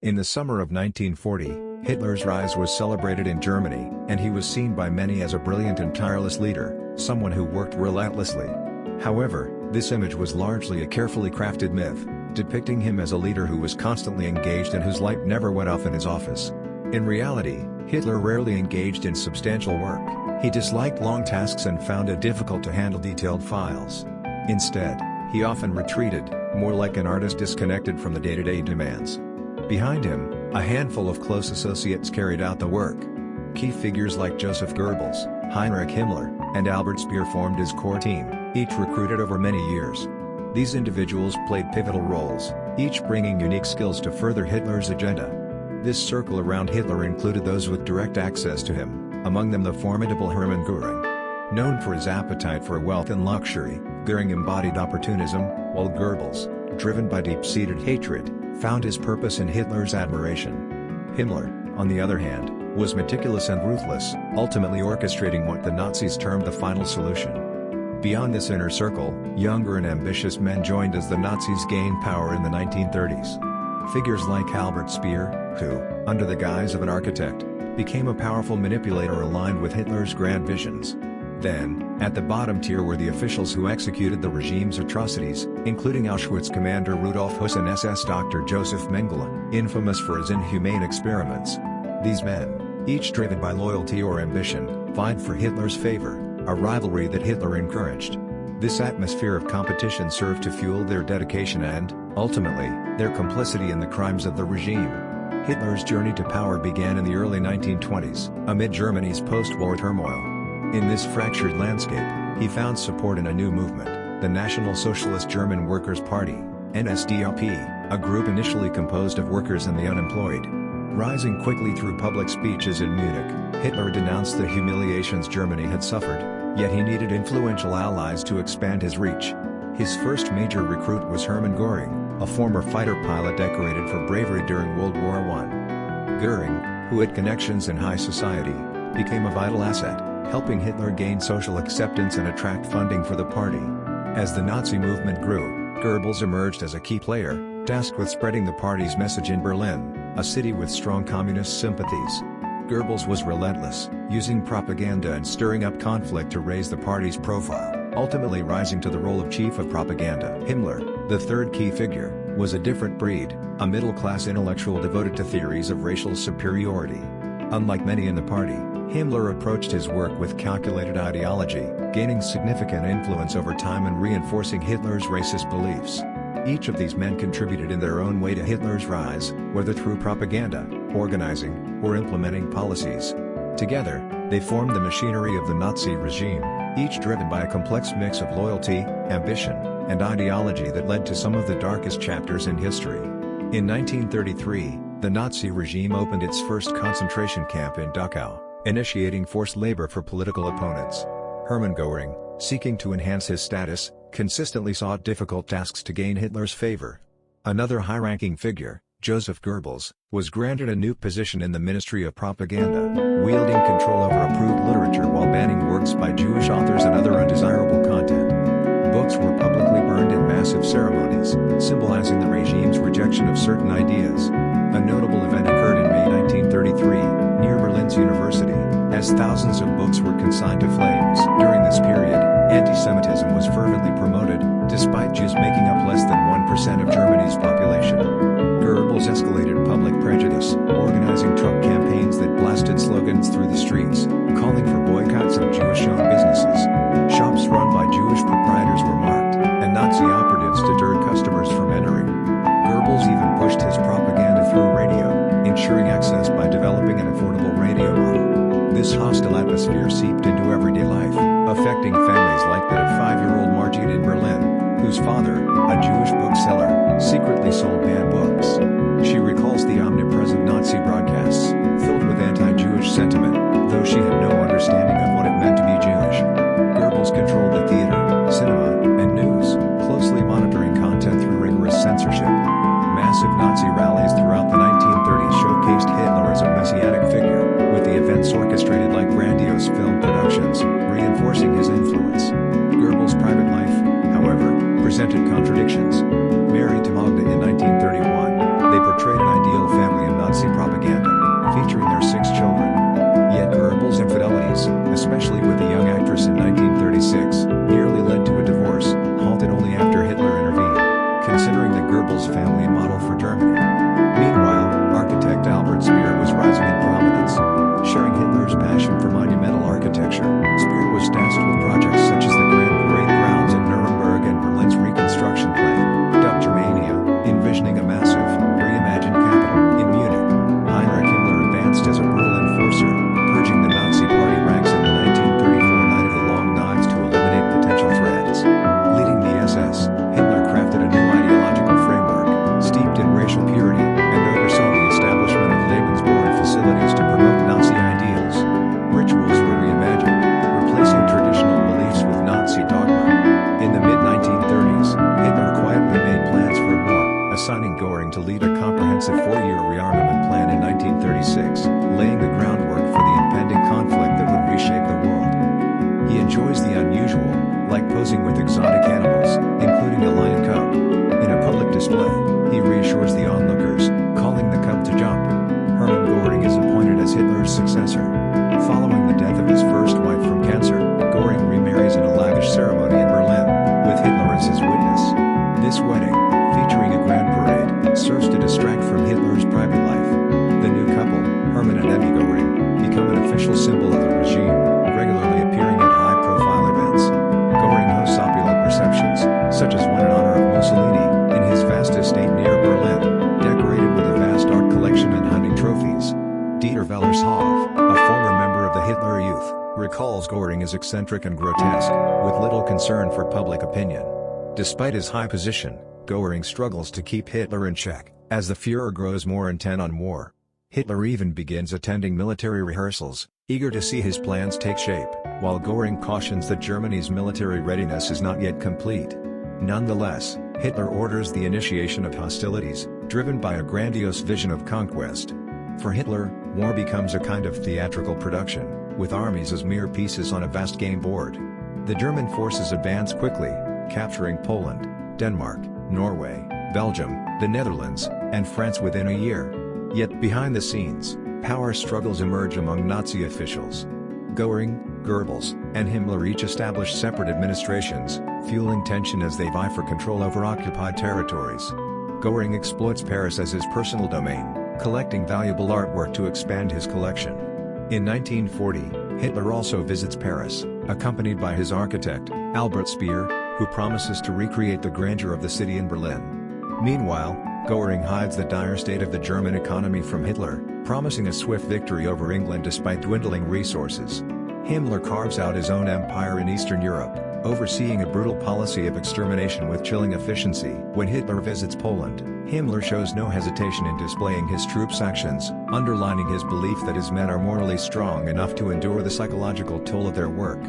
In the summer of 1940, Hitler's rise was celebrated in Germany, and he was seen by many as a brilliant and tireless leader, someone who worked relentlessly. However, this image was largely a carefully crafted myth, depicting him as a leader who was constantly engaged and whose light never went off in his office. In reality, Hitler rarely engaged in substantial work. He disliked long tasks and found it difficult to handle detailed files. Instead, he often retreated, more like an artist disconnected from the day-to-day demands. Behind him, a handful of close associates carried out the work. Key figures like Joseph Goebbels, Heinrich Himmler, and Albert Speer formed his core team, each recruited over many years. These individuals played pivotal roles, each bringing unique skills to further Hitler's agenda. This circle around Hitler included those with direct access to him, among them the formidable Hermann Göring. Known for his appetite for wealth and luxury, Göring embodied opportunism, while Goebbels, driven by deep-seated hatred, found his purpose in Hitler's admiration. Himmler, on the other hand, was meticulous and ruthless, ultimately orchestrating what the Nazis termed the final solution. Beyond this inner circle, younger and ambitious men joined as the Nazis gained power in the 1930s. Figures like Albert Speer, who, under the guise of an architect, became a powerful manipulator aligned with Hitler's grand visions. Then, at the bottom tier were the officials who executed the regime's atrocities, including Auschwitz commander Rudolf Höss and SS Dr. Joseph Mengele, infamous for his inhumane experiments. These men, each driven by loyalty or ambition, vied for Hitler's favor, a rivalry that Hitler encouraged. This atmosphere of competition served to fuel their dedication and, ultimately, their complicity in the crimes of the regime. Hitler's journey to power began in the early 1920s, amid Germany's post-war turmoil. In this fractured landscape, he found support in a new movement, the National Socialist German Workers' Party, NSDAP, a group initially composed of workers and the unemployed. Rising quickly through public speeches in Munich, Hitler denounced the humiliations Germany had suffered, yet he needed influential allies to expand his reach. His first major recruit was Hermann Göring, a former fighter pilot decorated for bravery during World War I. Göring, who had connections in high society, became a vital asset, helping Hitler gain social acceptance and attract funding for the party. As the Nazi movement grew, Goebbels emerged as a key player, tasked with spreading the party's message in Berlin, a city with strong communist sympathies. Goebbels was relentless, using propaganda and stirring up conflict to raise the party's profile, ultimately rising to the role of chief of propaganda. Himmler, the third key figure, was a different breed, a middle-class intellectual devoted to theories of racial superiority. Unlike many in the party, Himmler approached his work with calculated ideology, gaining significant influence over time and reinforcing Hitler's racist beliefs. Each of these men contributed in their own way to Hitler's rise, whether through propaganda, organizing, or implementing policies. Together, they formed the machinery of the Nazi regime, each driven by a complex mix of loyalty, ambition, and ideology that led to some of the darkest chapters in history. In 1933, the Nazi regime opened its first concentration camp in Dachau, initiating forced labor for political opponents. Hermann Göring, seeking to enhance his status, consistently sought difficult tasks to gain Hitler's favor. Another high-ranking figure, Joseph Goebbels, was granted a new position in the Ministry of Propaganda, wielding control over approved literature while banning works by Jewish authors and other undesirable content. Books were publicly burned in massive ceremonies, symbolizing the regime's rejection of certain ideas. A notable event occurred in May 1933, near Berlin's university, as thousands of books were consigned to flames. During this period, anti-Semitism was fervently promoted, despite Jews making up less than 1% of Germany's population. Goebbels escalated public prejudice, organizing truck campaigns that blasted slogans through the streets, calling for boycotts of Jewish-owned businesses. Shops run by Jewish proprietors were marked, and Nazi operatives deterred customers from entering. Goebbels even pushed his propaganda through radio, ensuring access by developing an affordable radio model. This hostile atmosphere seeped into everyday life, affecting families like that of 5-year-old Margit in Berlin, whose father, a Jewish bookseller, secretly sold banned books. She recalls the omnipresent Nazi broadcasts, filled with anti-Jewish sentiment, though she had no understanding of what it meant to be Jewish. Goebbels controlled the theater, cinema, and news, closely monitoring content through rigorous censorship. Massive Nazi rallies throughout the 1930s showcased Hitler as a messianic figure, with the events orchestrated like grandiose film productions, reinforcing his influence. Goebbels' private life, however, presented contradictions. Married to Magda in 1931, they portrayed an ideal 1946, laying the groundwork for the impending conflict that would reshape the world. He enjoys the unusual, like posing with exotic animals, including a lion cub. In a public display, he reassures the onlookers, calling the cub to jump. Hermann Göring is appointed as Hitler's successor. Following the death of his first wife from cancer, Göring remarries in a lavish ceremony in Berlin, with Hitler as his witness. This wedding, featuring a grand parade, serves to distract from Hitler's private life. The new couple, Hermann and Emmy Göring, become an official symbol of the regime, regularly appearing at high-profile events. Göring hosts opulent receptions, such as one in honor of Mussolini, in his vast estate near Berlin, decorated with a vast art collection and hunting trophies. Dieter Wellershoff, a former member of the Hitler Youth, recalls Göring as eccentric and grotesque, with little concern for public opinion. Despite his high position, Göring struggles to keep Hitler in check, as the Führer grows more intent on war. Hitler even begins attending military rehearsals, eager to see his plans take shape, while Göring cautions that Germany's military readiness is not yet complete. Nonetheless, Hitler orders the initiation of hostilities, driven by a grandiose vision of conquest. For Hitler, war becomes a kind of theatrical production, with armies as mere pieces on a vast game board. The German forces advance quickly, capturing Poland, Denmark, Norway, Belgium, the Netherlands, and France within a year. Yet behind the scenes, power struggles emerge among Nazi officials. Göring, Goebbels, and Himmler each establish separate administrations, fueling tension as they vie for control over occupied territories. Göring exploits Paris as his personal domain, collecting valuable artwork to expand his collection. In 1940, Hitler also visits Paris, accompanied by his architect, Albert Speer, who promises to recreate the grandeur of the city in Berlin. Meanwhile, Göring hides the dire state of the German economy from Hitler, promising a swift victory over England despite dwindling resources. Himmler carves out his own empire in Eastern Europe, overseeing a brutal policy of extermination with chilling efficiency. When Hitler visits Poland, Himmler shows no hesitation in displaying his troops' actions, underlining his belief that his men are morally strong enough to endure the psychological toll of their work.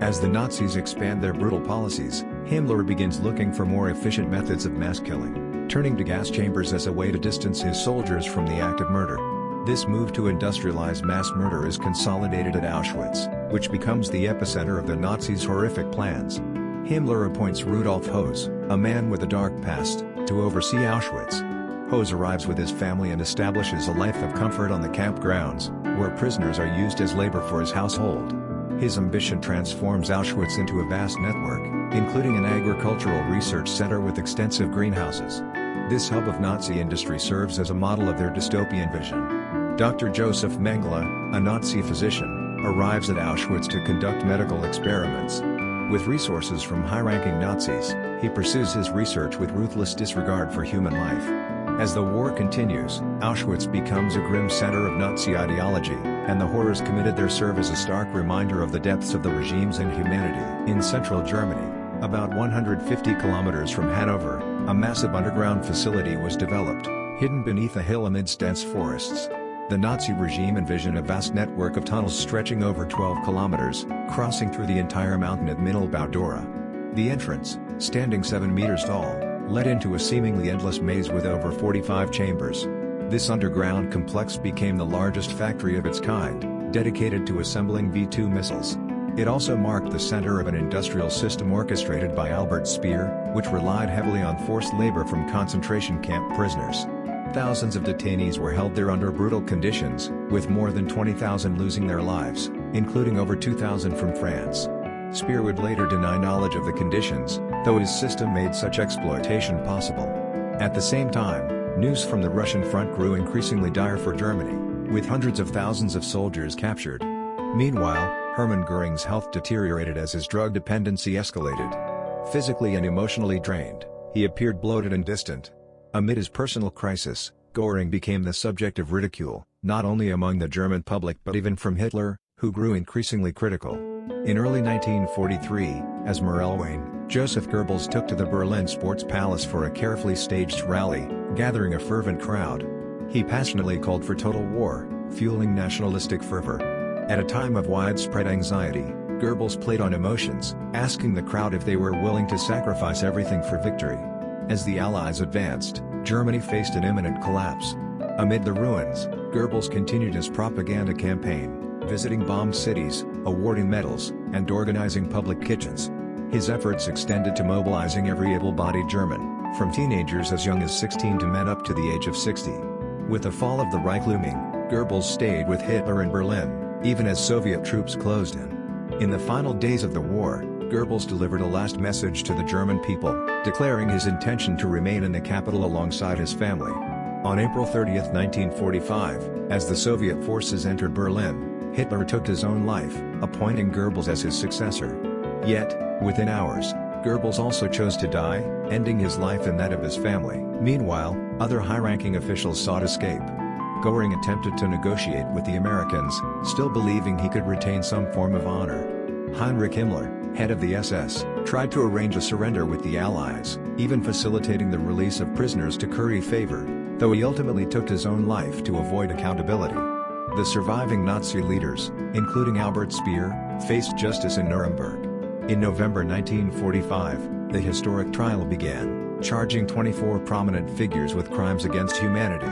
As the Nazis expand their brutal policies, Himmler begins looking for more efficient methods of mass killing, turning to gas chambers as a way to distance his soldiers from the act of murder. This move to industrialize mass murder is consolidated at Auschwitz, which becomes the epicenter of the Nazis' horrific plans. Himmler appoints Rudolf Höss, a man with a dark past, to oversee Auschwitz. Höss arrives with his family and establishes a life of comfort on the camp grounds, where prisoners are used as labor for his household. His ambition transforms Auschwitz into a vast network, including an agricultural research center with extensive greenhouses. This hub of Nazi industry serves as a model of their dystopian vision. Dr. Joseph Mengele, a Nazi physician, arrives at Auschwitz to conduct medical experiments. With resources from high-ranking Nazis, he pursues his research with ruthless disregard for human life. As the war continues, Auschwitz becomes a grim center of Nazi ideology, and the horrors committed there serve as a stark reminder of the depths of the regime's inhumanity. In central Germany, about 150 kilometers from Hanover, a massive underground facility was developed, hidden beneath a hill amidst dense forests. The Nazi regime envisioned a vast network of tunnels stretching over 12 kilometers, crossing through the entire mountain at Mittelbau-Dora. The entrance, standing 7 meters tall, led into a seemingly endless maze with over 45 chambers. This underground complex became the largest factory of its kind, dedicated to assembling V-2 missiles. It also marked the center of an industrial system orchestrated by Albert Speer, which relied heavily on forced labor from concentration camp prisoners. Thousands of detainees were held there under brutal conditions, with more than 20,000 losing their lives, including over 2,000 from France. Speer would later deny knowledge of the conditions, though his system made such exploitation possible. At the same time, news from the Russian front grew increasingly dire for Germany, with hundreds of thousands of soldiers captured. Meanwhile, Hermann Göring's health deteriorated as his drug dependency escalated. Physically and emotionally drained, he appeared bloated and distant. Amid his personal crisis, Göring became the subject of ridicule, not only among the German public but even from Hitler, who grew increasingly critical. In early 1943, as Morale waned, Joseph Goebbels took to the Berlin Sports Palace for a carefully staged rally, gathering a fervent crowd. He passionately called for total war, fueling nationalistic fervor. At a time of widespread anxiety, Goebbels played on emotions, asking the crowd if they were willing to sacrifice everything for victory. As the Allies advanced, Germany faced an imminent collapse. Amid the ruins, Goebbels continued his propaganda campaign, visiting bombed cities, awarding medals, and organizing public kitchens. His efforts extended to mobilizing every able-bodied German, from teenagers as young as 16 to men up to the age of 60. With the fall of the Reich looming, Goebbels stayed with Hitler in Berlin, even as Soviet troops closed in. In the final days of the war, Goebbels delivered a last message to the German people, declaring his intention to remain in the capital alongside his family. On April 30, 1945, as the Soviet forces entered Berlin, Hitler took his own life, appointing Goebbels as his successor. Yet, within hours, Goebbels also chose to die, ending his life and that of his family. Meanwhile, other high-ranking officials sought escape. Göring attempted to negotiate with the Americans, still believing he could retain some form of honor. Heinrich Himmler, head of the SS, tried to arrange a surrender with the Allies, even facilitating the release of prisoners to curry favor, though he ultimately took his own life to avoid accountability. The surviving Nazi leaders, including Albert Speer, faced justice in Nuremberg. In November 1945, the historic trial began, charging 24 prominent figures with crimes against humanity.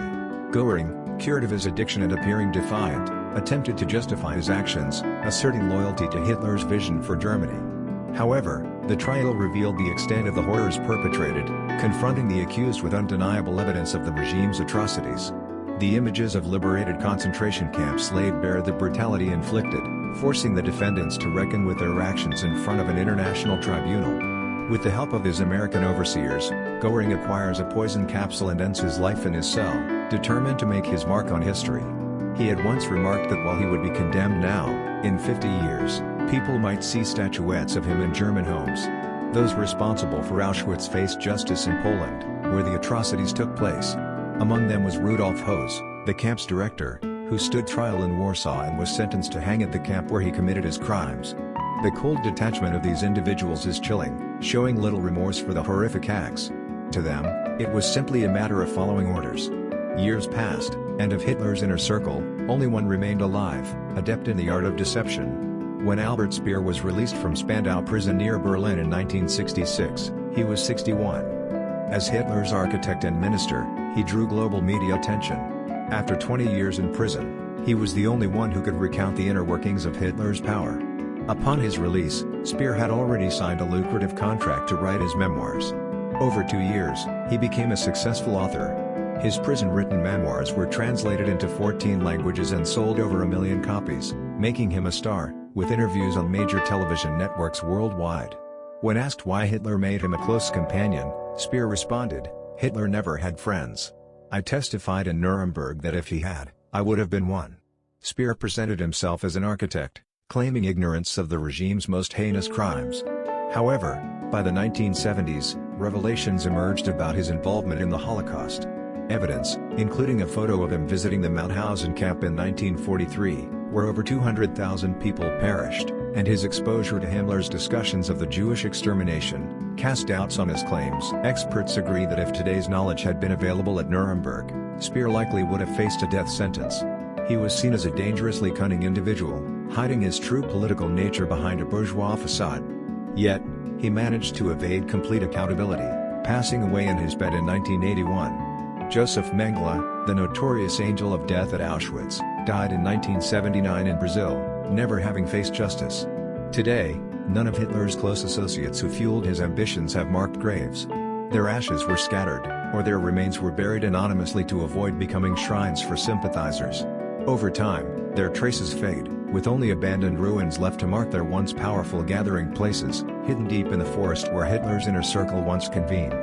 Göring, cured of his addiction and appearing defiant, attempted to justify his actions, asserting loyalty to Hitler's vision for Germany. However, the trial revealed the extent of the horrors perpetrated, confronting the accused with undeniable evidence of the regime's atrocities. The images of liberated concentration camps laid bare the brutality inflicted, forcing the defendants to reckon with their actions in front of an international tribunal. With the help of his American overseers, Göring acquires a poison capsule and ends his life in his cell, determined to make his mark on history. He had once remarked that while he would be condemned now, in 50 years, people might see statuettes of him in German homes. Those responsible for Auschwitz faced justice in Poland, where the atrocities took place. Among them was Rudolf Höss, the camp's director, who stood trial in Warsaw and was sentenced to hang at the camp where he committed his crimes. The cold detachment of these individuals is chilling, showing little remorse for the horrific acts. To them, it was simply a matter of following orders. Years passed, and of Hitler's inner circle, only one remained alive, adept in the art of deception. When Albert Speer was released from Spandau prison near Berlin in 1966, he was 61. As Hitler's architect and minister, he drew global media attention. After 20 years in prison, he was the only one who could recount the inner workings of Hitler's power. Upon his release, Speer had already signed a lucrative contract to write his memoirs. Over 2 years, he became a successful author. His prison-written memoirs were translated into 14 languages and sold over 1 million copies, making him a star, with interviews on major television networks worldwide. When asked why Hitler made him a close companion, Speer responded, "Hitler never had friends. I testified in Nuremberg that if he had, I would have been one." Speer presented himself as an architect, claiming ignorance of the regime's most heinous crimes. However, by the 1970s, revelations emerged about his involvement in the Holocaust. Evidence, including a photo of him visiting the Mauthausen camp in 1943, where over 200,000 people perished, and his exposure to Himmler's discussions of the Jewish extermination, cast doubts on his claims. Experts agree that if today's knowledge had been available at Nuremberg, Speer likely would have faced a death sentence. He was seen as a dangerously cunning individual, hiding his true political nature behind a bourgeois facade. Yet, he managed to evade complete accountability, passing away in his bed in 1981. Joseph Mengele, the notorious angel of death at Auschwitz, died in 1979 in Brazil, never having faced justice. Today, none of Hitler's close associates who fueled his ambitions have marked graves. Their ashes were scattered, or their remains were buried anonymously to avoid becoming shrines for sympathizers. Over time, their traces fade, with only abandoned ruins left to mark their once powerful gathering places, hidden deep in the forest where Hitler's inner circle once convened.